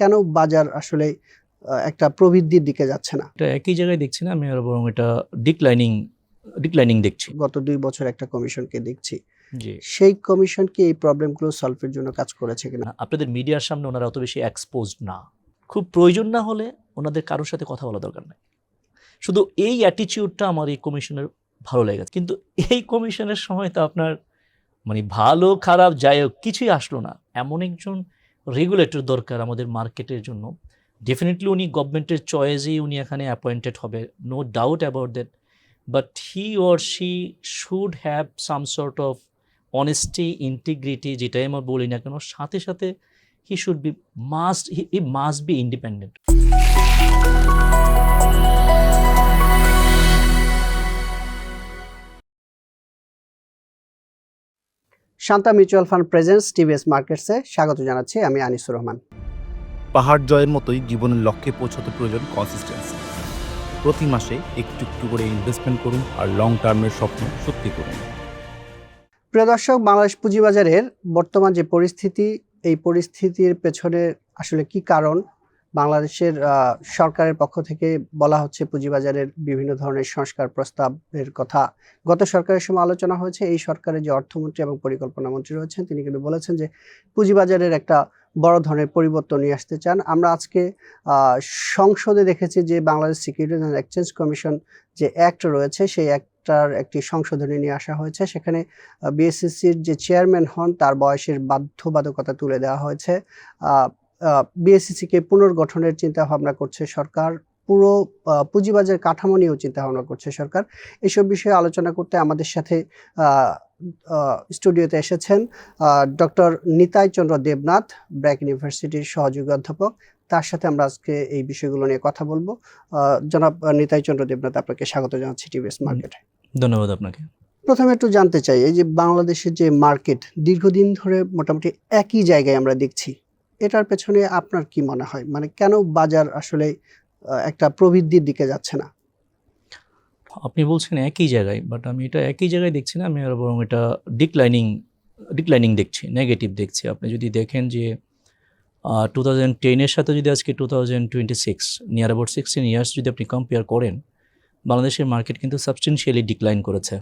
কেন বাজার আসলে একটা প্রবৃদ্ধির দিকে যাচ্ছে না? এটা একই জায়গায় দেখছি না, আমি আর বরং এটা ডিক্লাইনিং দেখছি। গত ২ বছর একটা কমিশনকে দেখছি। জি। সেই কমিশন কি এই প্রবলেমগুলো সলভ এর জন্য কাজ করেছে কিনা? আপনাদের মিডিয়ার সামনে ওনারা অত বেশি এক্সপোজড না। খুব প্রয়োজন না হলে ওনাদের কারোর সাথে কথা বলা দরকার নাই। শুধু এই অ্যাটিটিউডটা আমার এই কমিশনের ভালো লেগেছে। কিন্তু এই কমিশনের সময় তো আপনার ভালো খারাপ যাই হোক কিছুই আসলো না। এমন একজন রেগুলেটর দরকার আমাদের মার্কেটের জন্য। ডেফিনিটলি উনি গভর্নমেন্টের চয়েসেই উনি এখানে অ্যাপয়েন্টেড হবে, no doubt about that. But he or she should have some sort of honesty, integrity, যেটাই আমরা বলি না কেন, সাথে সাথে he should be must be independent. Shanta mutual fund presents TVS মার্কেটসে স্বাগত জানাচ্ছি। আমি আনিসুর রহমান। পাহাড় জয়ের মতোই জীবনের লক্ষ্যে পৌঁছাতে প্রয়োজন কনসিস্টেন্সি। প্রতি মাসে একটু একটু করে ইনভেস্টমেন্ট করুন আর লং টার্মের স্বপ্ন সত্যি করুন। প্রিয় দর্শক, বাংলাদেশ পুঁজিবাজারের বর্তমান যে পরিস্থিতি, এই পরিস্থিতির পেছনে আসলে কি কারণ? বাংলাদেশের সরকারের পক্ষ থেকে বলা হচ্ছে পুঁজিবাজারের বিভিন্ন ধরনের সংস্কার প্রস্তাবের কথা। গত সরকারের সময় আলোচনা হয়েছে। এই সরকারের যে অর্থমন্ত্রী এবং পরিকল্পনা মন্ত্রী রয়েছেন, তিনি কিন্তু বলেছেন যে পুঁজিবাজারের একটা বড় ধরনের পরিবর্তন নিয়ে আসতে চান। আমরা আজকে সংসদে দেখেছি যে Bangladesh securities and exchange commission যে অ্যাক্ট রয়েছে, সেই অ্যাক্টটার একটি সংশোধনী নিয়ে আসা হয়েছে। সেখানে বিএসইসির যে চেয়ারম্যান হন, তার বয়সের বাধ্যবাধকতা তুলে দেওয়া হয়েছে। বিএসইসিকে পুনর্গঠনের চিন্তা ভাবনা করছে সরকার। পুরো পুঁজিবাজার কাঠামো নিয়েও চিন্তা ভাবনা করছে সরকার। এসব বিষয়ে আলোচনা করতে আমাদের সাথে স্টুডিওতে এসেছেন ডক্টর নিতাই চন্দ্র দেবনাথ, ব্র্যাক ইউনিভার্সিটির সহযোগী অধ্যাপক। তার সাথে আমরা আজকে এই বিষয়গুলো নিয়ে কথা বলবো। জনাব নিতাই চন্দ্র দেবনাথ, আপনাকে স্বাগত জানাচ্ছি টিভিএস মার্কেটে। ধন্যবাদ আপনাকে। প্রথমে একটু জানতে চাই, এই যে বাংলাদেশের যে মার্কেট দীর্ঘদিন ধরে মোটামুটি একই জায়গায় আমরা দেখছি, এটার পেছনে আপনার কি মনে হয়? মানে কেন বাজার আসলে একটা প্রবৃদ্ধির দিকে যাচ্ছে না? আপনি বলছেন একই জায়গায়, বাট আমি এটা একই জায়গায় দেখছি না, আমি আর বরং এটা ডিক্লাইনিং দেখছি, নেগেটিভ দেখছি। আপনি যদি দেখেন যে 2010-এর সাথে যদি আজকে 2026 নিয়ার অ্যাবাউট 16 ইয়ার্স যদি আপনি কম্পেয়ার করেন, বাংলাদেশের মার্কেট কিন্তু সাবস্টেন্সিয়ালি ডিক্লাইন করেছে।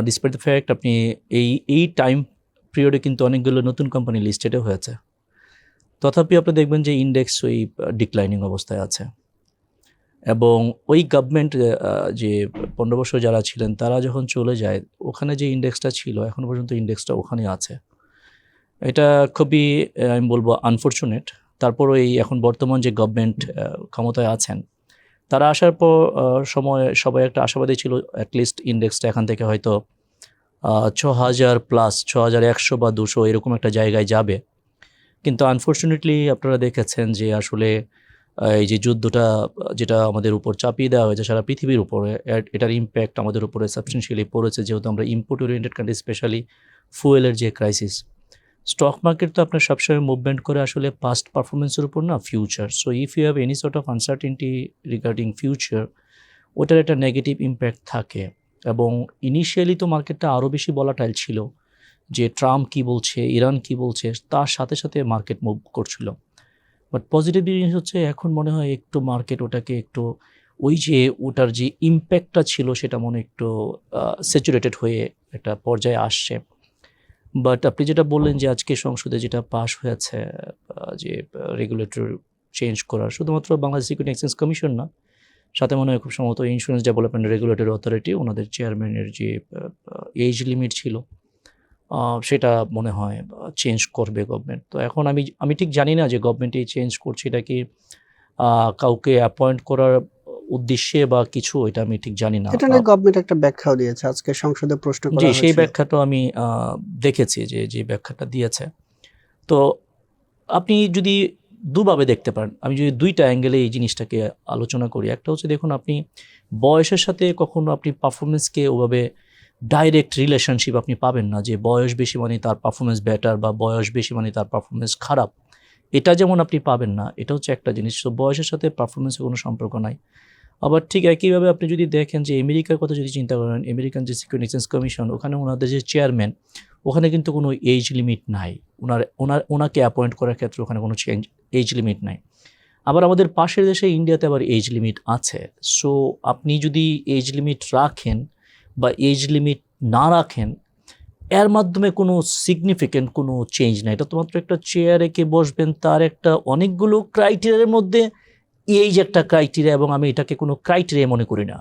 ডিসপাইট দ্য ফ্যাক্ট আপনি এই টাইম পিরিয়ডে কিন্তু অনেকগুলো নতুন কোম্পানি লিস্টেডও হয়েছে, তথাপি আপনি দেখবেন যে ইন্ডেক্স ওই ডিক্লাইনিং অবস্থায় আছে। এবং ওই গভর্নমেন্ট যে 15 বছর যারা ছিলেন, তারা যখন চলে যায়, ওখানে যে ইন্ডেক্সটা ছিল এখনও পর্যন্ত ইন্ডেক্সটা ওখানে আছে। এটা খুবই আমি বলবো আনফর্চুনেট। তারপরও এই এখন বর্তমান যে গভর্নমেন্ট ক্ষমতায় আছেন, তারা আসার পর সময় সবাই একটা আশাবাদী ছিল অ্যাটলিস্ট ইন্ডেক্সটা এখান থেকে হয়তো 6000 প্লাস 6100 বা 200 এরকম একটা জায়গায় যাবে। কিন্তু আনফর্চুনেটলি আপনারা দেখেছেন যে আসলে এই যে যুদ্ধটা যেটা আমাদের উপর চাপিয়ে দেওয়া হয়েছে সারা পৃথিবীর উপরে, এটার ইম্প্যাক্ট আমাদের উপরে সাবস্টেন্সিয়ালি পড়েছে, যেহেতু আমরা ইম্পোর্ট ওরিয়েন্টেড কান্ট্রি, স্পেশালি ফুয়েলের যে ক্রাইসিস। স্টক মার্কেট তো আপনার সবসময় মুভমেন্ট করে আসলে পাস্ট পারফরমেন্সের উপর না, future. So if you have any sort of uncertainty regarding future, ওটার একটা নেগেটিভ ইম্প্যাক্ট থাকে। এবং ইনিশিয়ালি তো মার্কেটটা আরও বেশি ভলাটাইল ছিল, যে ট্রাম্প কী বলছে, ইরান কী বলছে, তার সাথে সাথে মার্কেট মুভ করছিল। বাট পজিটিভ জিনিস হচ্ছে এখন মনে হয় একটু মার্কেট ওটাকে একটু ওই যে ওটার যে ইম্প্যাক্টটা ছিল সেটা মনে একটু স্যাচুরেটেড হয়ে একটা পর্যায়ে আসছে। বাট আপনি যেটা বললেন যে আজকে সংসদে যেটা পাস হয়েছে, যে রেগুলেটর চেঞ্জ করার, শুধুমাত্র বাংলাদেশ সিকিউরিটি এক্সচেঞ্জ কমিশন না, সাথে মনে হয় খুব সম্ভবত ইন্স্যুরেন্স ডেভেলপমেন্ট রেগুলেটরি অথরিটি, ওনাদের চেয়ারম্যানের যে এজ লিমিট ছিল সেটা মনে হয় চেঞ্জ করবে গভর্নমেন্ট। তো এখন আমি ঠিক জানি না যে গভর্নমেন্ট এই চেঞ্জ করছে এটা কি কাউকে অ্যাপয়েন্ট করার উদ্দেশ্যে বা কিছু, এটা আমি ঠিক জানি না। এটা নিয়ে গভর্নমেন্ট একটা ব্যাখ্যাও দিয়েছে, আজকে সংসদে প্রশ্ন করা হয়েছে। সেই ব্যাখ্যাটা আমি দেখেছি যে ব্যাখ্যাটা দিয়েছে। তো আপনি যদি দুভাবে দেখতে পারেন, আমি যদি দুইটা অ্যাঙ্গেলে এই জিনিসটাকে আলোচনা করি। একটা হচ্ছে, দেখুন আপনি বয়সের সাথে কখনো আপনি পারফরমেন্সকে ওভাবে ডাইরেক্ট রিলেশনশিপ আপনি পাবেন না, যে বয়স বেশি মানে তার পারফরমেন্স বেটার বা বয়স বেশি মানে তার পারফরমেন্স খারাপ, এটা যেমন আপনি পাবেন না। এটা হচ্ছে একটা জিনিস। তো বয়সের সাথে পারফরমেন্সের কোনো সম্পর্ক নাই। আবার ঠিক একইভাবে আপনি যদি দেখেন যে আমেরিকার কথা যদি চিন্তা করেন, আমেরিকান যে সিকিউরিটি এক্সচেঞ্জ কমিশন, ওখানে ওনাদের যে চেয়ারম্যান, ওখানে কিন্তু কোনো এজ লিমিট নাই। ওনাকে অ্যাপয়েন্ট করার ক্ষেত্রে ওখানে কোনো এজ লিমিট নাই। আবার আমাদের পাশের দেশে ইন্ডিয়াতে আবার এজ লিমিট আছে। সো আপনি যদি এজ লিমিট রাখেন বা এজ লিমিট না রাখেন, এর মাধ্যমে কোনো সিগনিফিক্যান্ট কোনো চেঞ্জ নাই। এটা তো মাত্র একটা চেয়ারে কে বসবেন, তার একটা অনেকগুলো ক্রাইটেরিয়ার মধ্যে এই যে একটা ক্রাইটেরিয়া, এবং আমি এটাকে কোনো ক্রাইটেরিয়া মনে করি না।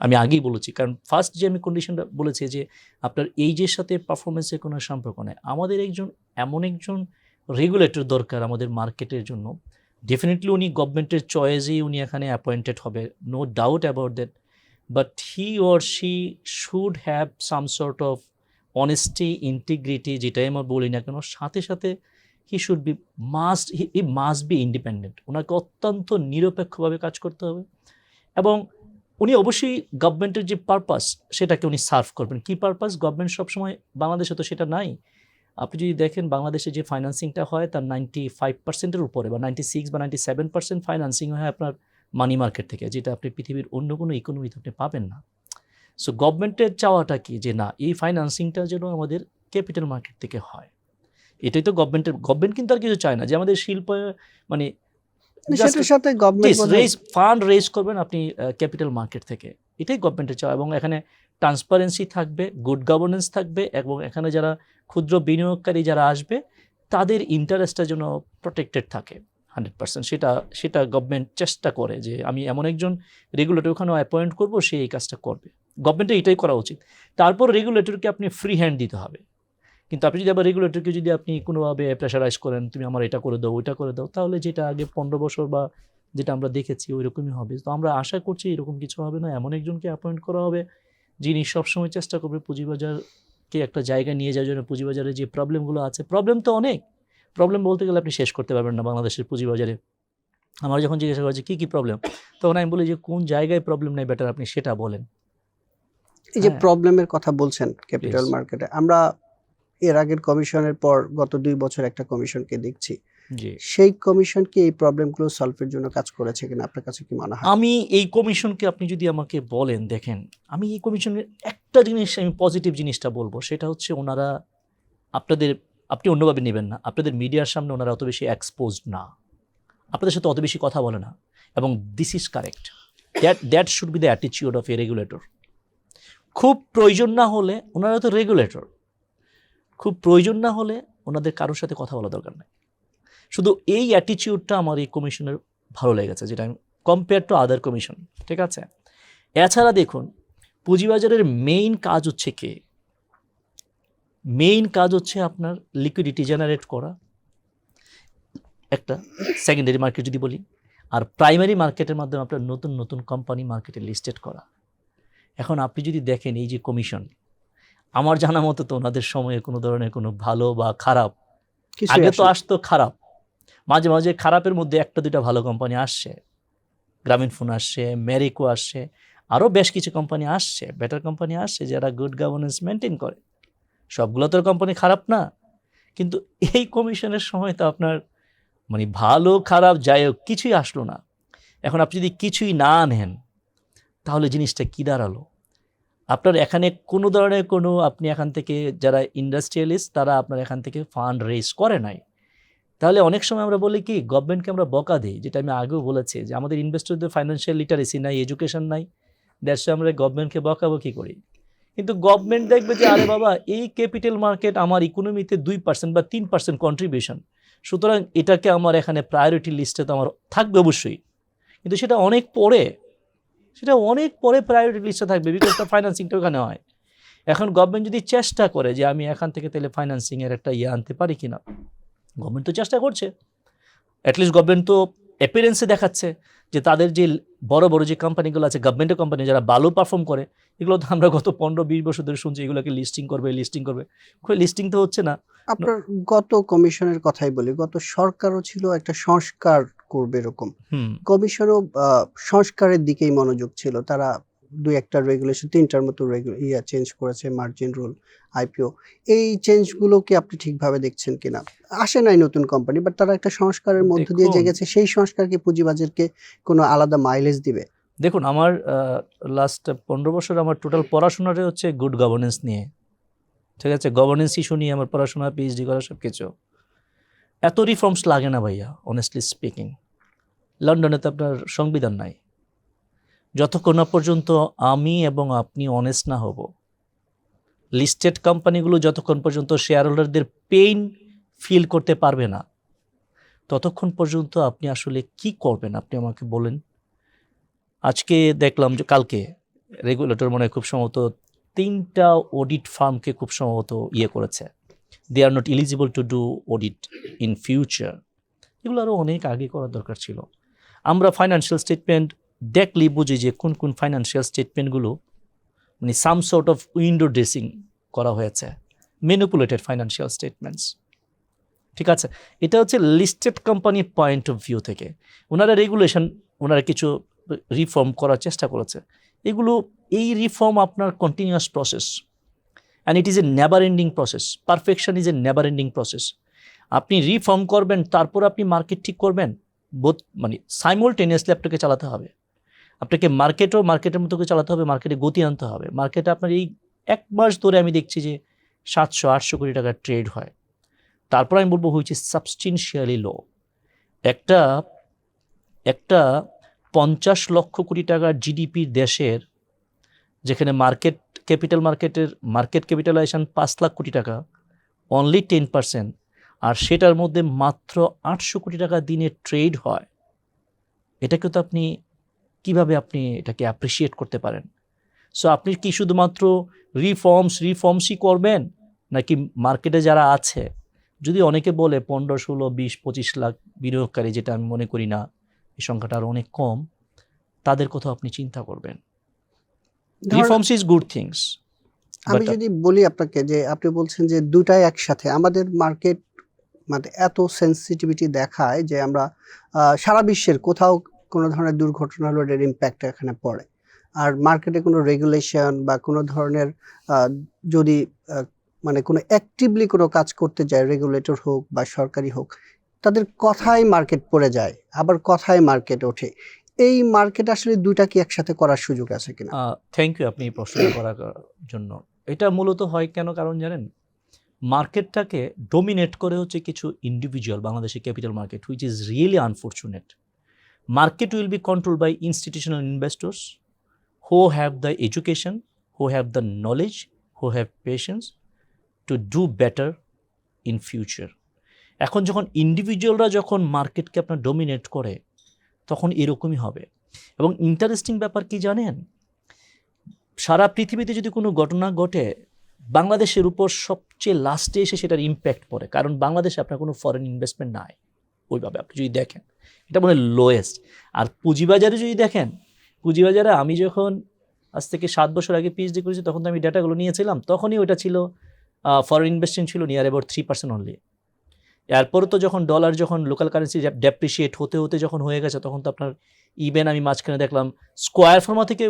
আমি আগেই বলেছি, কারণ ফার্স্ট যে আমি কন্ডিশনটা বলেছি যে আপনার এইজের সাথে পারফরমেন্সের কোনো সম্পর্ক নেই। আমাদের এমন একজন রেগুলেটর দরকার আমাদের মার্কেটের জন্য। ডেফিনেটলি উনি গভর্নমেন্টের চয়েসেই উনি এখানে অ্যাপয়েন্টেড হবে, no doubt about that, but he or she should have some sort of honesty, integrity, যেটাই আমরা বলি না কেন, সাথে সাথে he should be must be independent. ওনাকে অত্যন্ত নিরপেক্ষভাবে কাজ করতে হবে, এবং উনি অবশ্যই গভর্নমেন্টের যে পারপাস সেটাকে উনি সার্ভ করবেন। কী পারপাস? গভর্নমেন্ট সবসময়, বাংলাদেশে তো সেটা নাই। আপনি যদি দেখেন বাংলাদেশে যে ফাইন্যান্সিংটা হয় তার 95%-এর উপরে বা 96 বা 97% ফাইন্যান্সিং হয় আপনার মানি মার্কেট থেকে, যেটা আপনি পৃথিবীর অন্য কোনো ইকোনমিতে আপনি পাবেন না। সো গভর্নমেন্টের চাওয়াটা কি, যে না, এই ফাইন্যান্সিংটা যেন আমাদের ক্যাপিটাল মার্কেট থেকে হয়। এটাই তো গভর্নমেন্ট কিন্তু আর কিছু চায় না যে আমাদের শিল্প মানে সেটার সাথে গভর্নমেন্ট ফান্ড রেজ করবেন আপনি ক্যাপিটাল মার্কেট থেকে, এটাই গভর্নমেন্টের চাওয়া। এবং এখানে ট্রান্সপারেন্সি থাকবে, গুড গভর্নেন্স থাকবে, এবং এখানে যারা ক্ষুদ্র বিনিয়োগকারী যারা আসবে তাদের ইন্টারেস্টটা যেন প্রোটেক্টেড থাকে 100%। সেটা গভর্নমেন্ট চেষ্টা করে যে আমি এমন একজন রেগুলেটর ওখানে অ্যাপয়েন্ট করবো, সে এই কাজটা করবে। গভর্নমেন্টের এটাই করা উচিত। তারপর রেগুলেটরকে আপনি ফ্রি হ্যান্ড দিতে হবে। কিন্তু আপনি যদি আবার রেগুলেটরকে যদি আপনি কোনোভাবে প্রেশারাইজ করেন, তুমি আমার এটা করে দাও, ওইটা করে দাও, তাহলে যেটা আগে 15 বছর বা যেটা আমরা দেখেছি ওই রকমই হবে। তো আমরা আশা করছি এরকম কিছু হবে না। এমন একজনকে অ্যাপয়েন্ট করা হবে যিনি সবসময় চেষ্টা করবে পুঁজিবাজারকে একটা জায়গায় নিয়ে যাওয়ার জন্য। পুঁজিবাজারে যে প্রবলেমগুলো আছে, প্রবলেম তো অনেক, প্রবলেম বলতে গেলে আপনি শেষ করতে পারবেন না বাংলাদেশের পুঁজিবাজারে। আমার যখন জিজ্ঞাসা করা যে কী কী প্রবলেম, তখন আমি বলি যে কোন জায়গায় প্রবলেম নেই, বেটার আপনি সেটা বলেন। এই যে প্রবলেমের কথা বলছেন ক্যাপিটাল মার্কেটে, আমরা এর আগের কমিশনের পর গত 2 বছর একটা কমিশনকে দেখছি। সেই কমিশন কি এই প্রবলেমগুলো সলভের জন্য কাজ করেছে কিনা, আপনার কাছে কি মনে হয়? আমি এই কমিশনকে আপনি যদি আমাকে বলেন, দেখেন আমি এই কমিশনের একটা জিনিস, আমি পজিটিভ জিনিসটা বলবো, সেটা হচ্ছে ওনারা আপনি অন্যভাবে নেবেন না, আপনাদের মিডিয়ার সামনে ওনারা অত বেশি এক্সপোজড না, আপনাদের সাথে অত বেশি কথা বলে না, এবং this is correct. That should be the attitude of A regulator. খুব প্রয়োজন না হলে, ওনারা তো রেগুলেটর, খুব প্রয়োজন না হলে ওনাদের কারোর সাথে কথা বলা দরকার নেই। শুধু এই অ্যাটিটিউডটা আমার এই কমিশনের ভালো লেগেছে, যেটা আমি কম্পেয়ার টু আদার কমিশন। ঠিক আছে, এছাড়া দেখুন পুঁজিবাজারের মেইন কাজ হচ্ছে কি? মেইন কাজ হচ্ছে আপনার লিকুইডিটি জেনারেট করা, একটা সেকেন্ডারি মার্কেট যদি বলি, আর প্রাইমারি মার্কেটের মাধ্যমে আপনার নতুন নতুন কোম্পানি মার্কেটে লিস্টেড করা। এখন আপনি যদি দেখেন এই যে কমিশন, আমার জানা মতো তো ওনাদের সময়ে কোনো ধরনের কোনো ভালো বা খারাপ, আগে তো আসতো খারাপ, মাঝে মাঝে খারাপের মধ্যে একটা দুইটা ভালো কোম্পানি আসছে, গ্রামীণ ফোন আসছে, ম্যারিকো আসছে, আরও বেশ কিছু কোম্পানি আসছে, বেটার কোম্পানি আসছে যারা গুড গভর্নেন্স মেনটেন করে। সবগুলো তো কোম্পানি খারাপ না, কিন্তু এই কমিশনের সময় তো আপনার মানে ভালো খারাপ যাই হোক কিছুই আসলো না। এখন আপনি যদি কিছুই না নেন তাহলে জিনিসটা কী দাঁড়ালো? আপনার এখানে কোনো ধরনের কোনো, আপনি এখান থেকে যারা ইন্ডাস্ট্রিয়ালিস্ট তারা আপনার এখান থেকে ফান্ড রেজ করে নাই। তাহলে অনেক সময় আমরা বলি কি, গভর্নমেন্টকে আমরা বকা দিই, যেটা আমি আগেও বলেছি যে আমাদের ইনভেস্টরদের ফাইন্যান্সিয়াল লিটারেসি নাই, এডুকেশন নাই, দ্যাটস আমরা গভর্নমেন্টকে বকাবকি করি। কিন্তু গভর্নমেন্ট দেখবে যে আরে বাবা, এই ক্যাপিটাল মার্কেট আমার ইকোনমিতে 2% বা 3% কন্ট্রিবিউশন, সুতরাং এটাকে আমার এখানে প্রায়োরিটি লিস্টে তো আমার থাকবে অবশ্যই, কিন্তু সেটা অনেক পরে প্রায়োরিটি লিস্টে থাকবে, বিকজ তার ফাইন্যান্সিংটা ওখানে হয়। এখন গভর্নমেন্ট যদি চেষ্টা করে যে আমি এখান থেকে তাহলে ফাইন্যান্সিংয়ের একটা আনতে পারি কিনা, গভর্নমেন্ট তো চেষ্টা করছে, অ্যাটলিস্ট গভর্নমেন্ট তো অ্যাপিয়ারেন্সে দেখাচ্ছে যে তাদের যে বড় বড় যে কোম্পানিগুলো আছে, গভর্নমেন্টের কোম্পানি যারা ভালো পারফর্ম করে, এগুলো তো আমরা গত 15-20 বছর ধরে শুনছি এগুলোকে লিস্টিং করবে, লিস্টিং তো হচ্ছে না। আপনার গত কমিশনের কথাই বলি, গত সরকারও ছিল একটা সংস্কার করবে এরকম, কমিশনও সংস্কারের দিকেই মনোযোগ ছিল। তারা 2-1টা রেগুলেশন, 3টার মতো চেঞ্জ করেছে, মার্জিন রুল, আইপিও। এই চেঞ্জগুলোকে আপনি ঠিকভাবে দেখছেন কিনা? আসে নাই নতুন কোম্পানি, বাট তারা একটা সংস্কারের মধ্য দিয়ে জেগেছে, সেই সংস্কার কি পুঁজিবাজারকে কোনো আলাদা মাইলেজ দিবে? দেখুন, আমার লাস্ট 15 বছর আমার টোটাল পড়াশোনাটাই হচ্ছে গুড গভর্নেন্স নিয়ে। ঠিক আছে, গভর্নেন্স ইস্যু নিয়ে আমার পড়াশোনা, পিএইচডি করা সব কিছু। এত রিফর্মস লাগে না ভাইয়া, অনেস্টলি স্পিকিং। লন্ডনে তো আপনার সংবিধান নাই। যতক্ষণ না পর্যন্ত আমি এবং আপনি অনেস্ট না হব, লিস্টেড কোম্পানিগুলো যতক্ষণ পর্যন্ত শেয়ার হোল্ডারদের পেইন ফিল করতে পারবে না, ততক্ষণ পর্যন্ত আপনি আসলে কি করবেন আপনি আমাকে বলেন। আজকে দেখলাম যে কালকে রেগুলেটর মনে হয় খুব সম্ভবত 3টা অডিট ফার্মকে খুব সম্ভবত করেছে, they are not eligible to do audit in future. এগুলো আরও অনেক আগে করার দরকার ছিল। আমরা ফাইন্যান্সিয়াল স্টেটমেন্ট দেখলেই বুঝি যে কোন কোন ফাইন্যান্সিয়াল স্টেটমেন্টগুলো মানে সাম সর্ট অফ উইন্ডো ড্রেসিং করা হয়েছে, ম্যানিপুলেটেড ফাইন্যান্সিয়াল স্টেটমেন্টস। ঠিক আছে, এটা হচ্ছে লিস্টেড কোম্পানির পয়েন্ট অফ ভিউ থেকে ওনারা রেগুলেশন, ওনারা কিছু রিফর্ম করার চেষ্টা করেছে। এগুলো এই রিফর্ম আপনার continuous process, and it is a never ending process. Perfection is a never ending process. আপনি রিফর্ম করবেন, তারপর আপনি মার্কেট ঠিক করবেন, বোধ মানে সাইমultaneously আপনাকে চালাতে হবে। আপনাকে মার্কেটের মতো করে চালাতে হবে, মার্কেটে গতি আনতে হবে। মার্কেটে আপনার এই 1 মাস ধরে আমি দেখছি যে 700-800 কোটি টাকার ট্রেড হয়। তারপর আমি বলবো হুইচ ইজ সাবস্টেনশিয়ালি লো। একটা 50 লক্ষ কোটি টাকার জিডিপির দেশের, যেখানে মার্কেট ক্যাপিটালাইজেশন 5 লাখ কোটি টাকা, অনলি 10%, আর সেটার মধ্যে মাত্র 800 কোটি টাকা দিনে ট্রেড হয়, এটাকে তো আপনি কিভাবে আপনি এটাকে অ্যাপ্রিসিয়েট করতে পারেন? সো আপনি কি শুধুমাত্র রিফর্মসই করবেন, নাকি মার্কেটে যারা আছে, যদি অনেকে বলে 15, 16, 20, 25 লাখ বিনিয়োগকারী, যেটা আমি মনে করি না, এই সংখ্যাটা আরও অনেক কম, তাদের কথা আপনি চিন্তা করবেন। Reforms is good things. আমি যদি বলি আপনাকে যে আপনি বলছেন যে দুটাই একসাথে, আমাদের মার্কেট মানে এত সেন্সিটিভিটি দেখায় যে আমরা সারা বিশ্বের কোথাও কোনো ধরনের দুর্ঘটনা হলে এর ইম্প্যাক্ট এখানে পড়ে। আর মার্কেটে কোনো রেগুলেশন বা কোনো ধরনের যদি মানে কোনো অ্যাক্টিভলি কোনো কাজ করতে যায়, রেগুলেটর হোক বা সরকারি হোক, তাদের কথাই মার্কেট পড়ে যায়, আবার কথাই মার্কেট ওঠে। এই মার্কেট আসলে দুইটা কি একসাথে করার সুযোগ আছে কিনা? থ্যাংক ইউ আপনি এই প্রশ্নটা করার জন্য। এটা মূলত হয় কেন, কারণ জানেন, মার্কেটটাকে ডোমিনেট করে হচ্ছে কিছু ইন্ডিভিজুয়াল, বাংলাদেশের capital market, which is really unfortunate. Market will be controlled by institutional investors who have the education, who have the knowledge, who have patience to do better in future. এখন যখন ইন্ডিভিজুয়ালরা যখন মার্কেটকে আপনার dominate করে, তখন এরকমই হবে। এবং ইন্টারেস্টিং ব্যাপার কি জানেন, সারা পৃথিবীতে যদি কোনো ঘটনা ঘটে, বাংলাদেশের উপর সবচেয়ে লাস্টে এসে সেটার ইম্প্যাক্ট পড়ে, কারণ বাংলাদেশে আপনার কোনো ফরেন ইনভেস্টমেন্ট নাই ওইভাবে। আপনি যদি দেখেন, এটা মনে হয় লোয়েস্ট। আর পুঁজিবাজারে যদি দেখেন, পুঁজিবাজারে আমি যখন আজ থেকে 7 বছর আগে পিএইচডি করেছি, তখন তো আমি ডাটাগুলো নিয়েছিলাম, তখনই ওটা ছিল ফরেন ইনভেস্টমেন্ট ছিল নিয়ার অ্যাবাউট 3% অনলি। এরপরও তো যখন ডলার, যখন লোকাল কারেন্সি ডেপ্রিসিয়েট হতে হতে যখন হয়ে গেছে, তখন তো আপনার ইভেন আমি মাঝখানে দেখলাম স্কোয়ার ফার্মা থেকে,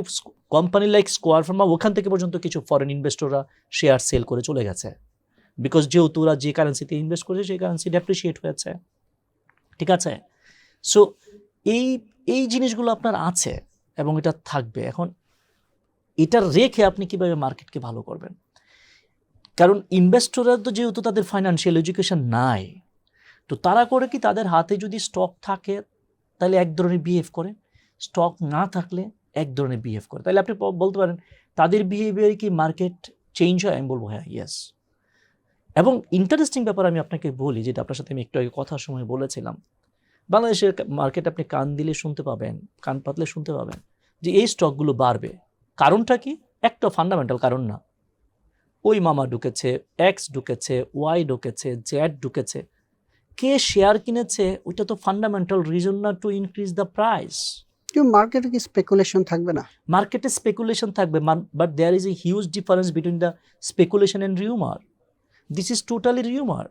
কোম্পানি লাইক স্কোয়ার ফার্মা, ওখান থেকে পর্যন্ত কিছু ফরেন ইনভেস্টররা শেয়ার সেল করে চলে গেছে, বিকজ যেহেতু ওরা যে কারেন্সিতে ইনভেস্ট করেছে সেই কারেন্সি ডেপ্রিসিয়েট হয়েছে। ঠিক আছে, সো এই জিনিসগুলো আপনার আছে এবং এটা থাকবে। এখন এটা রেখে আপনি কিভাবে মার্কেটকে ভালো করবেন? কারণ ইনভেস্টররা তো যেহেতু তাদের ফাইন্যান্সিয়াল এডুকেশন নাই, তো তারা করে কি, তাদের হাতে যদি স্টক থাকে তাহলে এক ধরনের বিহেভ করে, স্টক না থাকলে এক ধরনের বিহেভ করে। তাহলে আপনি বলতে পারেন তাদের বিহেভিয়ারে কি মার্কেট চেঞ্জ হয়? আমি বলবো হ্যাঁ, ইয়েস। এবং ইন্টারেস্টিং ব্যাপার আমি আপনাকে বলি, যেটা আপনার সাথে আমি একটু আগে কথার সময় বলেছিলাম, বাংলাদেশের মার্কেট আপনি কান দিলে শুনতে পাবেন, কান পাতলে শুনতে পাবেন যে এই স্টকগুলো বাড়বে। কারণটা কি? একটা ফান্ডামেন্টাল কারণ না। ওই মামা ঢুকেছে, এক্স ঢুকেছে, ওয়াই ঢুকেছে, জেড ঢুকেছে, কে শেয়ার কিনেছে, ওইটা তো ফান্ডামেন্টাল রিজন না টু ইনক্রিজ দ্য প্রাইস। মার্কেটে কি স্পেকুলেশন থাকবে না? মার্কেটে স্পেকুলেশন থাকবে, but there is a huge difference between the speculation and rumour. This is totally rumour.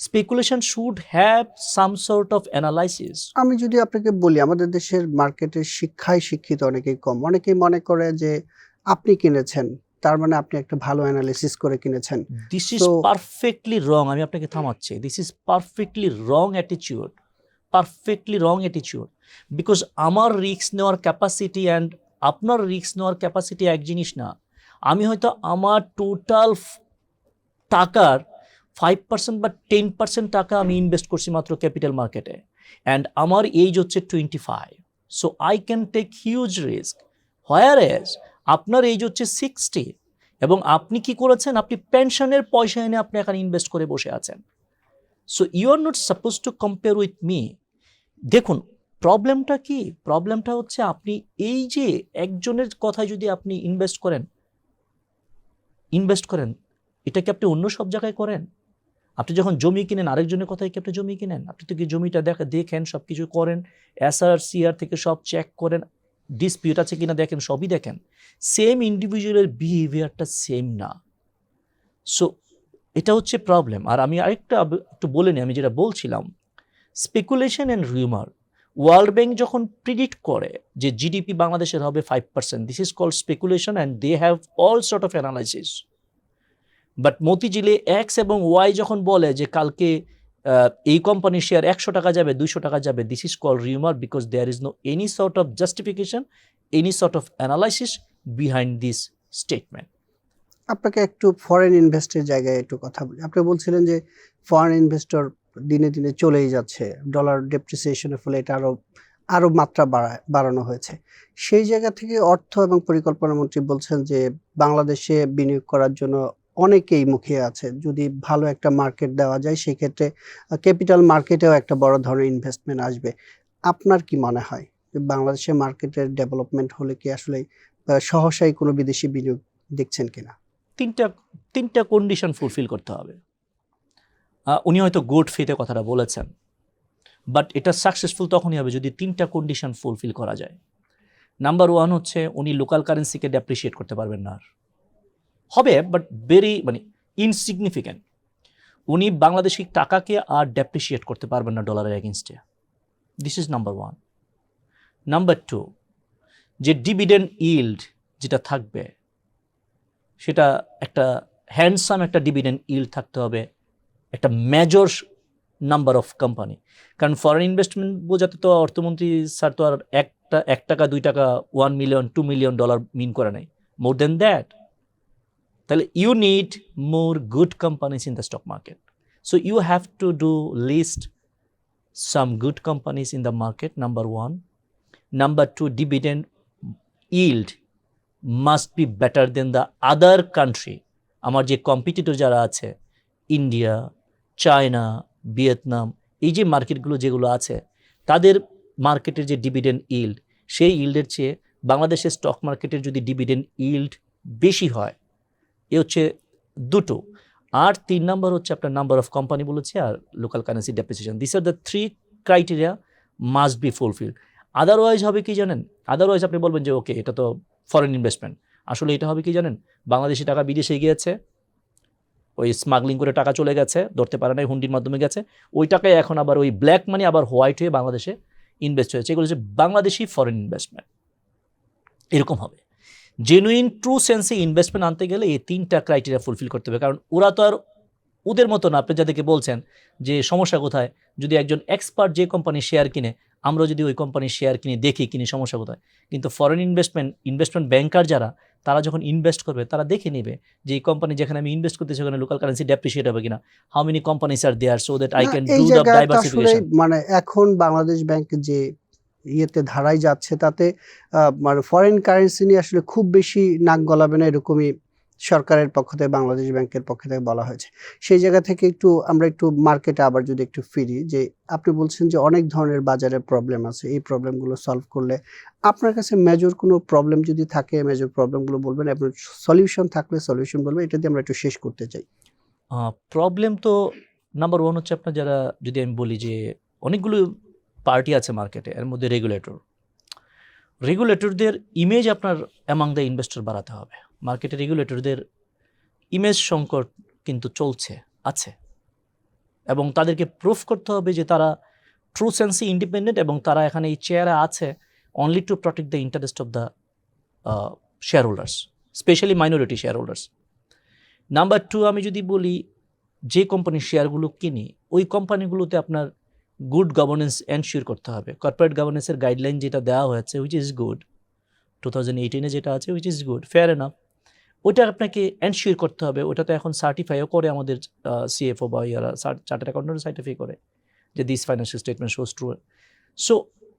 Speculation should have some sort of analysis. আমি যদি আপনাকে বলি, আমাদের দেশের মার্কেটের শিক্ষায় শিক্ষিত অনেকেই কম। অনেকেই মনে করে যে আপনি কিনেছেন, তার মানে আপনি একটা ভালো অ্যানালিসিস করে কিনেছেন। This is perfectly wrong. আমি আপনাকে থামাচ্ছি। This is perfectly wrong attitude, perfectly wrong attitude. Because আমার রিস্ক নেওয়ার ক্যাপাসিটি অ্যান্ড আপনার রিস্ক নেওয়ার ক্যাপাসিটি এক জিনিস না। আমি হয়তো আমার টোটাল টাকার 5% বা 10% টাকা আমি ইনভেস্ট করছি মাত্র ক্যাপিটাল মার্কেটে, অ্যান্ড আমার এজ হচ্ছে 25, so I can take huge risk. Whereas আপনার এজ হচ্ছে 60, এবং আপনি কি করেছেন, আপনি পেনশনের পয়সা এনে আপনি এখানে ইনভেস্ট করে বসে আছেন। So you are not suppose to compare with me. দেখুন প্রবলেমটা কি, প্রবলেমটা হচ্ছে আপনি এই যে একজনের কথায় যদি আপনি ইনভেস্ট করেন, এটা কি আপনি অন্য সব জায়গায় করেন? আপনি যখন জমি কিনেন আরেকজনের কথায় কি আপনি জমি কিনেন? আপনি তো কি জমিটা দেখেন, সব কিছু করেন, SR CR থেকে সব চেক করেন, ডিসপিউট আছে কিনা দেখেন, সবই দেখেন। সেম ইন্ডিভিজুয়ালের বিহেভিয়ারটা সেম না। সো এটা হচ্ছে প্রবলেম। আর আমি আরেকটা একটু বলে নিই, আমি যেটা বলছিলাম, speculation and rumour. World Bank যখন প্রিডিক্ট করে যে জিডিপি বাংলাদেশের হবে 5%, this is called speculation and they have all sort of analysis. But মতিঝিলে এক্স এবং ওয়াই যখন বলে যে কালকে এই কোম্পানির শেয়ার 100 টাকা যাবে, 200 টাকা যাবে, this is called rumour, because there is no any sort of justification, any sort of analysis behind this statement. আপনাকে একটু ফরেন ইনভেস্টের জায়গায় একটু কথা বলি। আপনি বলছিলেন যে ফরেন ইনভেস্টর দিনে দিনে চলেই যাচ্ছে, ডলার ডেপ্রিসিয়েশনের ফলে এটা আরো মাত্রা বাড়ানো হয়েছে। সেই জায়গা থেকে অর্থ এবং পরিকল্পনা মন্ত্রী বলছেন যে বাংলাদেশে বিনিয়োগ করার জন্য অনেকেই মুখিয়ে আছে, যদি ভালো একটা মার্কেট দেওয়া যায় সেক্ষেত্রে ক্যাপিটাল মার্কেটেও একটা বড় ধরনের ইনভেস্টমেন্ট আসবে। আপনার কি মনে হয় যে বাংলাদেশের মার্কেটের ডেভেলপমেন্ট হলে কি আসলে সহসাই কোনো বিদেশি বিনিয়োগ দেখছেন কিনা? তিনটা কন্ডিশন ফুলফিল করতে হবে। উনি হয়তো গুড ফেথে কথাটা বলেছেন, বাট এটা সাকসেসফুল তখনই হবে যদি তিনটা কন্ডিশন ফুলফিল করা যায়। নাম্বার 1 হচ্ছে উনি লোকাল কারেন্সিকে ডেপ্রিসিয়েট করতে পারবেন না, আর হবে বাট ভেরি ইনসিগনিফিক্যান্ট। উনি বাংলাদেশি টাকাকে আর ডেপ্রিসিয়েট করতে পারবেন না ডলারের এগেনস্টে। This is number 1। নাম্বার 2, যে ডিভিডেন্ড ইল্ড যেটা থাকবে সেটা একটা হ্যান্ডসাম একটা ডিভিডেন্ড ইল্ড থাকতে হবে একটা মেজর নাম্বার অফ কোম্পানি। কারণ ফরেন ইনভেস্টমেন্ট বোঝাতে তো অর্থমন্ত্রী স্যার তো আর 1 টাকা 2 টাকা 1 মিলিয়ন 2 মিলিয়ন ডলার মিন করে নাই, মোর দেন দ্যাট। তাহলে you need more good companies in the stock market. So you have to do list some good companies in the market, number 1. Number 2, dividend yield must be better than the other country. আমার যে competitor যারা আছে, India, China, Vietnam, এই যে মার্কেটগুলো যেগুলো আছে তাদের মার্কেটের যে ডিভিডেন্ড ইল্ড, সেই ইল্ডের চেয়ে বাংলাদেশের স্টক মার্কেটের যদি ডিভিডেন্ড ইল্ড বেশি হয়, এ হচ্ছে 2টো। আর 3 নম্বর হচ্ছে আপনার নাম্বার অফ কোম্পানি বলেছে, আর local currency depreciation. This are the 3 criteria must be fulfil. Otherwise হবে কি জানেন, আদারওয়াইজ আপনি বলবেন যে ওকে এটা তো ফরেন ইনভেস্টমেন্ট, আসলে এটা হবে কি জানেন, বাংলাদেশি টাকা বিদেশে গিয়েছে, ওই স্মাগলিং করে টাকা চলে গেছে, ধরতে পারে নাই, হুন্ডির মাধ্যমে গেছে, ওই টাকায় এখন আবার ওই ব্ল্যাক মানি আবার হোয়াইট হয়ে বাংলাদেশে ইনভেস্ট হয়েছে। এগুলো হচ্ছে বাংলাদেশি ফরেন ইনভেস্টমেন্ট। এরকম হবে। জেনুইন ট্রু সেন্সে ইনভেস্টমেন্ট আনতে গেলে এই 3টা ক্রাইটেরিয়া ফুলফিল করতে হবে। কারণ ওরা তো আর ওদের মতো না, আপনি যাদেরকে বলছেন যে সমস্যা কোথায়, যদি একজন এক্সপার্ট যে কোম্পানির শেয়ার কিনে, আমরা যদি ওই কোম্পানির শেয়ার কিনি সমস্যা কোথায়। কিন্তু ফরেন ইনভেস্টমেন্ট ব্যাংকার যারা, তারা যখন ইনভেস্ট করবে তারা দেখে নেবে যে এই কোম্পানি যেখানে আমি ইনভেস্ট করতেছি ওখানে লোকাল কারেন্সি ডেপ্রিসিয়েট হবে কিনা, how many companies are there, so that I can do the diversification. মানে এখন বাংলাদেশ ব্যাংক যে ইয়েতে ধারাই যাচ্ছে তাতে মানে ফরেন কারেন্সি নিয়ে আসলে খুব বেশি নাক গলাবে না, এরকমই সরকারের পক্ষ থেকে বাংলাদেশ ব্যাংকের পক্ষ থেকে বলা হয়েছে। সেই জায়গা থেকে আমরা একটু মার্কেটে আবার যদি একটু ফিরি, যে আপনি বলছেন যে অনেক ধরনের বাজারে প্রবলেম আছে, এই প্রবলেমগুলো সলভ করলে আপনার কাছে মেজর কোনো প্রবলেম যদি থাকে, মেজর প্রবলেমগুলো বলবেন, আপনার সলিউশন থাকলে সলিউশন বলবেন, এটা দিয়ে আমরা একটু শেষ করতে চাই। প্রবলেম তো নাম্বার 1 হচ্ছে আপনার যারা, যদি আমি বলি যে অনেকগুলো পার্টি আছে মার্কেটে, এর মধ্যে রেগুলেটরদের ইমেজ আপনার অ্যামাং দ্য ইনভেস্টর বাড়াতে হবে। মার্কেটে রেগুলেটরদের ইমেজ সংকট কিন্তু আছে, এবং তাদেরকে প্রুফ করতে হবে যে তারা ট্রু সেন্সে ইন্ডিপেন্ডেন্ট, এবং তারা এখানে এই চেয়ারে আছে only two protect the interest of the share holders, specially minority share holders. Number 2, আমি যদি বলি যে কোম্পানির শেয়ারগুলো কিনি, ওই কোম্পানিগুলোতে আপনার গুড গভর্নেন্স এনশিওর করতে হবে। কর্পোরেট গভর্নেন্সের গাইডলাইন যেটা দেওয়া হয়েছে, হুইচ ইজ গুড, 2018-এ যেটা আছে, which is good, fair enough, ওটা আপনাকে এনশিওর করতে হবে। ওটা তো এখন সার্টিফাইও করে আমাদের সিএফও বা ইয়ারা চার্টার্ড অ্যাকাউন্টেন্ট সার্টিফাই করে যে this financial statement shows true. So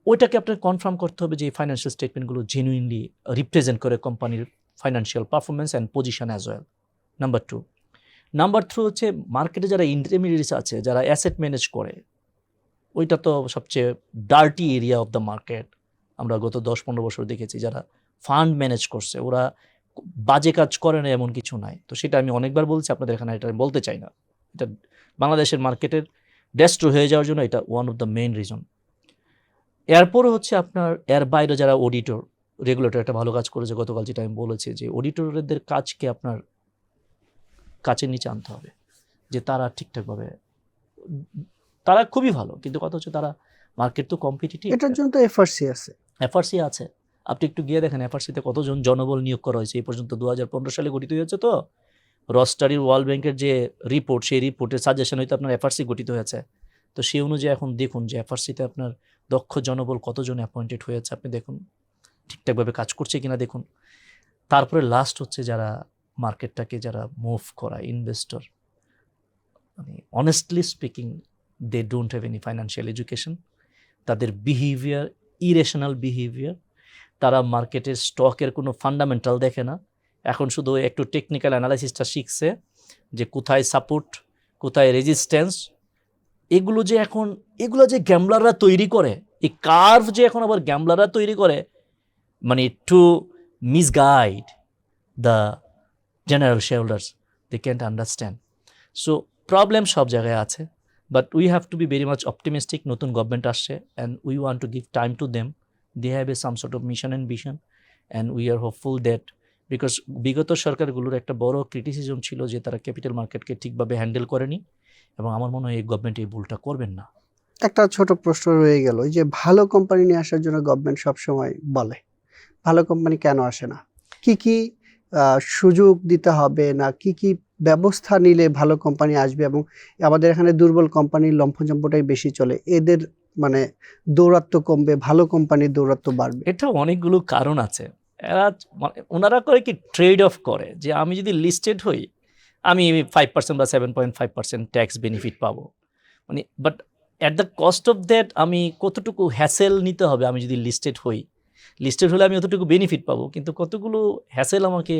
ওইটাকে আপনাকে কনফার্ম করতে হবে যে এই ফাইন্যান্সিয়াল স্টেটমেন্টগুলো জেনুইনলি রিপ্রেজেন্ট করে কোম্পানির financial performance and position as well. Number 2। Number 3 হচ্ছে মার্কেটে যারা ইন্টারমিডিয়েটস আছে, যারা অ্যাসেট ম্যানেজ করে, ওইটা তো সবচেয়ে dirty area of the market. আমরা গত 10-15 বছর দেখেছি যারা ফান্ড ম্যানেজ করছে ওরা বাজে কাজ করে না এমন কিছু নাই। তো সেটা আমি অনেকবার বলছি, আপনাদের এখানে এটা বলতে চাই না। এটা বাংলাদেশের মার্কেটের ডেস্ট্রো হয়ে যাওয়ার জন্য এটা one of the main reason. এরপরে হচ্ছে আপনার এর বাইরে যারা অডিটর, রেগুলেটর একটা ভালো কাজ করেছে। গতকাল যেটা আমি বলেছি যে অডিটরদের কাজকে আপনার কাছের নিচে আনতে হবে, যে তারা ঠিকঠাকভাবে, তারা খুবই ভালো, কিন্তু কথা হচ্ছে তারা মার্কেট তো কম্পিটিটিভ, এটার জন্য তো এফআরসি আছে। এফআরসি আছে, আপনি একটু গিয়ে দেখেন এফআরসিতে কতজন জনবল নিয়োগ করা হয়েছে এই পর্যন্ত। 2015 সালে গঠিত হয়েছে। তো রস্টারির ওয়ার্ল্ড ব্যাংকের যে রিপোর্ট, সেই রিপোর্টের সাজেশন হইতে আপনার এফআরসি গঠিত হয়েছে। তো সেই অনুযায়ী এখন দেখুন যে এফআরসিতে আপনার দক্ষ জনবল কতজন অ্যাপয়েন্টেড হয়েছে, আপনি দেখুন ঠিকঠাকভাবে কাজ করছে কিনা দেখুন। তারপরে লাস্ট হচ্ছে যারা মার্কেটটাকে যারা মুভ করা ইনভেস্টর, মানে honestly speaking they don't have any financial education. তাদের বিহেভিয়ার ইরেশনাল বিহেভিয়ার। তারা মার্কেটের স্টকের কোনো ফান্ডামেন্টাল দেখে না, এখন শুধু একটু টেকনিক্যাল অ্যানালাইসিসটা শিখছে যে কোথায় সাপোর্ট, কোথায় রেজিস্ট্যান্স। এগুলো যে গ্যাম্বলাররা তৈরি করে, এই কার্ভ যে এখন আবার গ্যাম্বলাররা তৈরি করে, মানে to misguide the general shareholders, they can't understand. So problem সব জায়গায় আছে, but we have to be very much optimistic. নতুন গভর্নমেন্ট আসছে and we want to give time to them. They have a some sort of mission and vision and we are hopeful that, because বিগত সরকারগুলোর একটা বড় criticism ছিল যে তারা capital মার্কেটকে ঠিকভাবে হ্যান্ডেল করেনি, এবং আমার মনে হয় এই গভর্নমেন্ট এই ভুলটা করবেন না। একটা ছোট প্রশ্ন রয়ে গেল, এই যে ভালো কোম্পানি নিয়ে আসার জন্য গভর্নমেন্ট সবসময় বলে, ভালো কোম্পানি কেন আসে না? কি কি সুযোগ দিতে হবে, না কি কি ব্যবস্থা নিলে ভালো কোম্পানি আসবে? এবং আমাদের এখানে দুর্বল কোম্পানির লম্ফজম্পটাই বেশি চলে, এদের মানে দৌরাত্ম্য কমবে, ভালো কোম্পানির দৌরাত্ম্য বাড়বে। এটা অনেকগুলো কারণ আছে। ওনারা করে কি ট্রেড অফ করে, যে আমি যদি লিস্টেড হই আমি 5% বা 7.5% ট্যাক্স বেনিফিট পাবো, মানে but at the cost of that আমি কতটুকু হ্যাসেল নিতে হবে। আমি যদি লিস্টেড হই, লিস্টেড হলে আমি অতটুকু বেনিফিট পাবো, কিন্তু কতগুলো হ্যাসেল আমাকে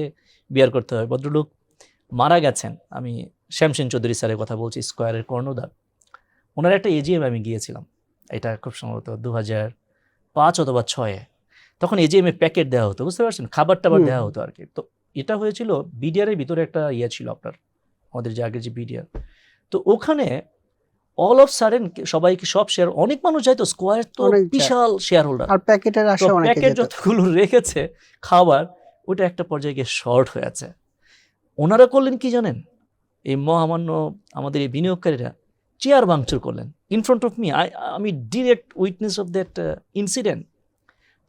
বিয়ার করতে হবে। ভদ্রলোক মারা গেছেন, আমি শ্যামসেন চৌধুরী স্যারের কথা বলছি, স্কোয়ারের কর্ণধার। ওনার একটা এজিএম আমি গিয়েছিলাম, এটা খুব সম্ভবত 2005 অথবা 6-এ। তখন এজিএমে প্যাকেট দেওয়া হতো, বুঝতে পারছেন, খাবার টাবার দেওয়া হতো আর কি। তো এটা হয়েছিল বিডিআরের ভিতরে একটা ইয়ে ছিল আপনার, আমাদের যে আগের যে বিডিআর। তো ওখানে অল অফ সাডেন সবাইকে সব শেয়ার, অনেক মানুষ যাইতো, স্কোয়ার তো বিশাল শেয়ার হোল্ডার, আর প্যাকেটের আশা অনেকে প্যাকেট যেত। যতগুলো রেখেছে খাবার, ওটা একটা পর্যায়ে গিয়ে শর্ট হয়ে আছে। ওনারা করলেন কি জানেন, এই মহামান্য আমাদের এই বিনিয়োগকারীরা চেয়ার ভাঙচুর করলেন ইন ফ্রন্ট অফ মি। আমি direct witness of that incident.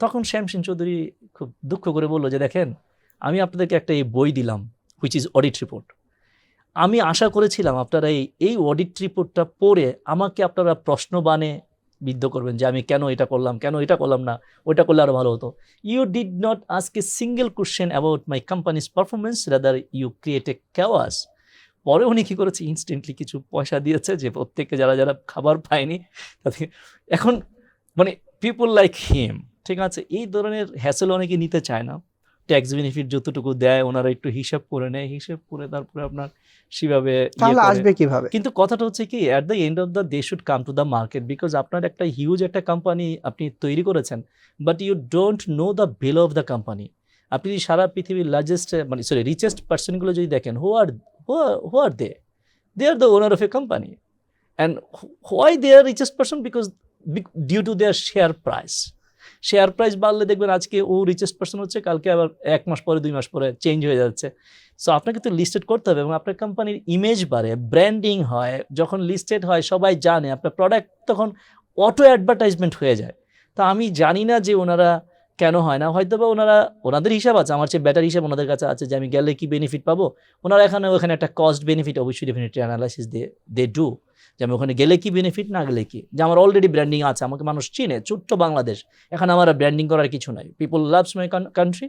তখন শ্যামসেন চৌধুরী খুব দুঃখ করে বললো যে দেখেন, আমি আপনাদেরকে একটা এই বই দিলাম হুইচ ইজ অডিট রিপোর্ট। আমি আশা করেছিলাম আপনারা এই অডিট রিপোর্টটা পড়ে আমাকে আপনারা প্রশ্ন বানে বিদ্ধ করবেন যে আমি কেন এটা করলাম, কেন এটা করলাম না, ওইটা করলে আরও ভালো হতো। You did not ask a single question about my companies performance, rather you create a chaos. পরে উনি কী করেছে, ইনস্ট্যান্টলি কিছু পয়সা দিয়েছে যে প্রত্যেককে যারা যারা খাবার পায়নি তাদের। এখন মানে পিপল লাইক হিম, ঠিক আছে, এই ধরনের হ্যাসেল অনেকে নিতে চায় না। ট্যাক্স বেনিফিট যতটুকু দেয় ওনারা একটু হিসাব করে নেয়, হিসাব করে তারপরে আপনার সেভাবে আসবে কিভাবে। কিন্তু কথাটা হচ্ছে কি, at the end of the they should come to the market, because আপনার একটা হিউজ একটা কোম্পানি আপনি তৈরি করেছেন, but you don't know the value of the company. আপনি সারা পৃথিবীর লার্জেস্ট রিচেস্ট পার্সনগুলো যদি দেখেন, who are they are the owner of a company. And why they are richest person, because due to their share price. Share price বাড়লে দেখবেন আজকে ও richest person হচ্ছে, কালকে আবার 1 মাস পরে 2 মাস পরে চেঞ্জ হয়ে যাচ্ছে। সো আপনাকে তো লিস্টেড করতে হবে, এবং আপনার কোম্পানির ইমেজ বাড়ে, ব্র্যান্ডিং হয়, যখন লিস্টেড হয় সবাই জানে আপনার প্রোডাক্ট, তখন অটো অ্যাডভার্টাইজমেন্ট হয়ে যায়। তা আমি জানি না যে ওনারা কেন হয় না? হয়তো বা ওনাদের হিসাব আছে, আমার চেয়ে বেটার হিসাব ওনাদের কাছে আছে যে আমি গেলে কি বেনিফিট পাবো। ওনারা ওখানে একটা কস্ট বেনিফিট অবশ্যই ডেফিনেটলি অ্যানালাইসিস দে ডু, যে আমি ওখানে গেলে কি বেনিফিট, না গেলে কি। যে আমার অলরেডি ব্র্যান্ডিং আছে, আমাকে মানুষ চিনে, ছোট্ট বাংলাদেশ, এখানে আমার ব্র্যান্ডিং করার কিছু নাই। People loves my country,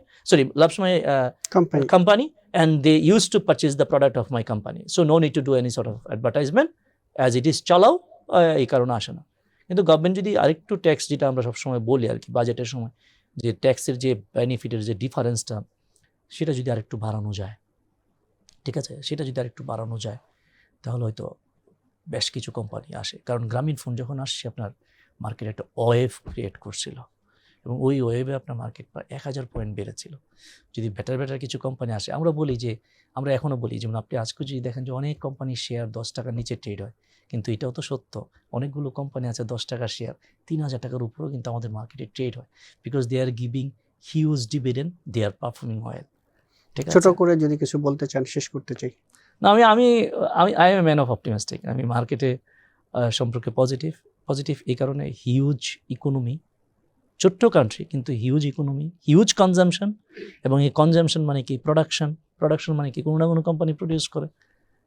loves my company, and they used to purchase the product of my company, so no need to do any sort of advertisement as it is চালাও, এই কারণে আসে না। কিন্তু গভর্নমেন্ট যদি আরেকটু ট্যাক্স, যেটা আমরা সবসময় বলি আর কি বাজেটের সময়, যে ট্যাক্সের যে বেনিফিটের যে ডিফারেন্সটা, সেটা যদি আরেকটু বাড়ানো যায়, ঠিক আছে, সেটা যদি আরেকটু বাড়ানো যায়, তাহলে হয়তো বেশ কিছু কোম্পানি আসে। কারণ গ্রামীণ ফোন যখন আসছে আপনার মার্কেটে একটা ওয়েভ ক্রিয়েট করছিল, এবং ওই ওয়েভে আপনার মার্কেট প্রায় 1000 পয়েন্ট বেড়েছিল। যদি বেটার কিছু কোম্পানি আসে, আমরা এখনও বলি, যেমন আপনি আজকে যদি দেখেন যে অনেক কোম্পানির শেয়ার 10 টাকার নিচে ট্রেড হয়, কিন্তু এটাও তো সত্য, অনেকগুলো কোম্পানি আছে 10 টাকার শেয়ার 3000 টাকার উপরেও কিন্তু আমাদের মার্কেটে ট্রেড হয়, because they are giving huge dividend, they are performing well. ঠিক আছে, ছোট করে যদি কিছু বলতে চান, শেষ করতে চাই। না, আমি I M a man of optimistic. আমি মার্কেটে সম্পর্কে পজিটিভ এই কারণে, হিউজ ইকোনমি, ছোট্ট কান্ট্রি কিন্তু হিউজ ইকোনমি, হিউজ কনজামশন, এবং এই কনজামশন মানে কি প্রোডাকশন মানে কি কোনো না কোনো কোম্পানি প্রডিউস করে।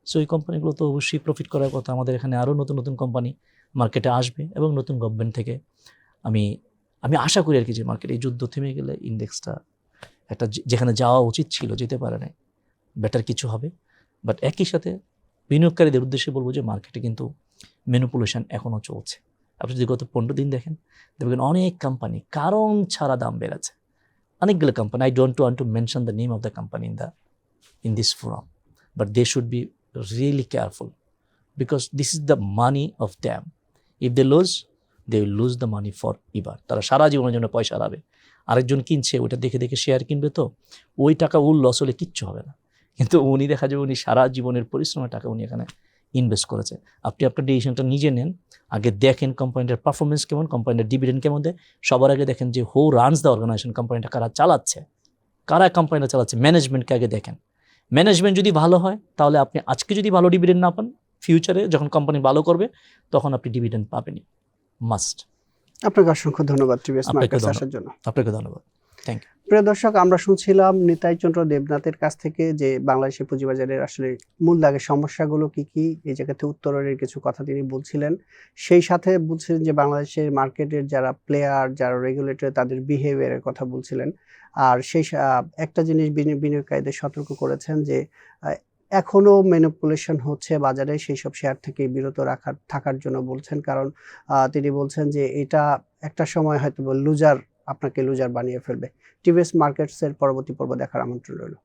সো এই কোম্পানিগুলো তো অবশ্যই প্রফিট করার কথা। আমাদের এখানে আরও নতুন কোম্পানি মার্কেটে আসবে, এবং নতুন গভর্নমেন্ট থেকে আমি আশা করি আর কি যে মার্কেটে এই যুদ্ধ থেমে গেলে ইন্ডেক্সটা একটা যেখানে যাওয়া উচিত ছিল, যেতে পারে না, বেটার কিছু হবে। বাট একই সাথে বিনিয়োগকারীদের উদ্দেশ্যে বলবো যে মার্কেটে কিন্তু ম্যানিপুলেশন এখনও চলছে। আপনি যদি গত 15 দিন দেখেন, দেখবেন অনেক কোম্পানি কারণ ছাড়া দাম বেড়েছে, অনেকগুলো company. I don't want to mention the name of the company in this forum, but they should be really careful, because this is the money of them. If they will lose the money forever. তারা সারা জীবনের জন্য পয়সা হারাবে। আরেকজন কিনছে, ওইটা দেখে শেয়ার কিনবে, তো ওই টাকা ওর লস হলে কিচ্ছু হবে না, কিন্তু উনি দেখা যাবে উনি সারা জীবনের পরিশ্রমের টাকা উনি এখানে ইনভেস্ট করেছে। আপনি আপনার ডিসিশনটা নিজে নেন, আগে দেখেন কোম্পানিটার পারফরমেন্স কেমন, কোম্পানিটার ডিভিডেন্ড কেমন দেয়। সবার আগে দেখেন যে হু রানস দ্য অর্গানাইজেশন, কোম্পানিটা কারা কোম্পানিটা চালাচ্ছে, ম্যানেজমেন্টকে আগে দেখেন। ম্যানেজমেন্ট যদি ভালো হয়, তাহলে আপনি আজকে যদি ভালো ডিভিডেন্ড না পান, ফিউচারে যখন কোম্পানি ভালো করবে তখন আপনি ডিভিডেন্ড পাবেনই, মাস্ট। আপনাকে অসংখ্য ধন্যবাদ টিভিএস মার্কেটস আসার জন্য। আপনাকে ধন্যবাদ, থ্যাংক ইউ। প্রিয় দর্শক, আমরা শুনছিলাম নিতাই চন্দ্র দেবনাথের কাছ থেকে যে বাংলাদেশের পুঁজিবাজারের আসলে মূল দাগের সমস্যাগুলো কি এই জায়গাতে উত্তরের কিছু কথা তিনি বলছিলেন। সেই সাথে বলছিলেন যে বাংলাদেশের মার্কেটের যারা প্লেয়ার, যারা রেগুলেটর, তাদের বিহেভিয়ারের কথা বলছিলেন। আর সেই একটা জিনিস বিনিয়োগকারীদের সতর্ক করেছেন যে এখনো ম্যানিপুলেশন হচ্ছে বাজারে, সেই সব শেয়ার থেকে বিরত থাকার জন্য বলছেন। কারণ তিনি বলছেন যে এটা একটা সময় হয়তো আপনাকে লুজার বানিয়ে ফেলবে। টিভিএস মার্কেটসের পরবর্তী পর্ব দেখার আমন্ত্রণ রইল।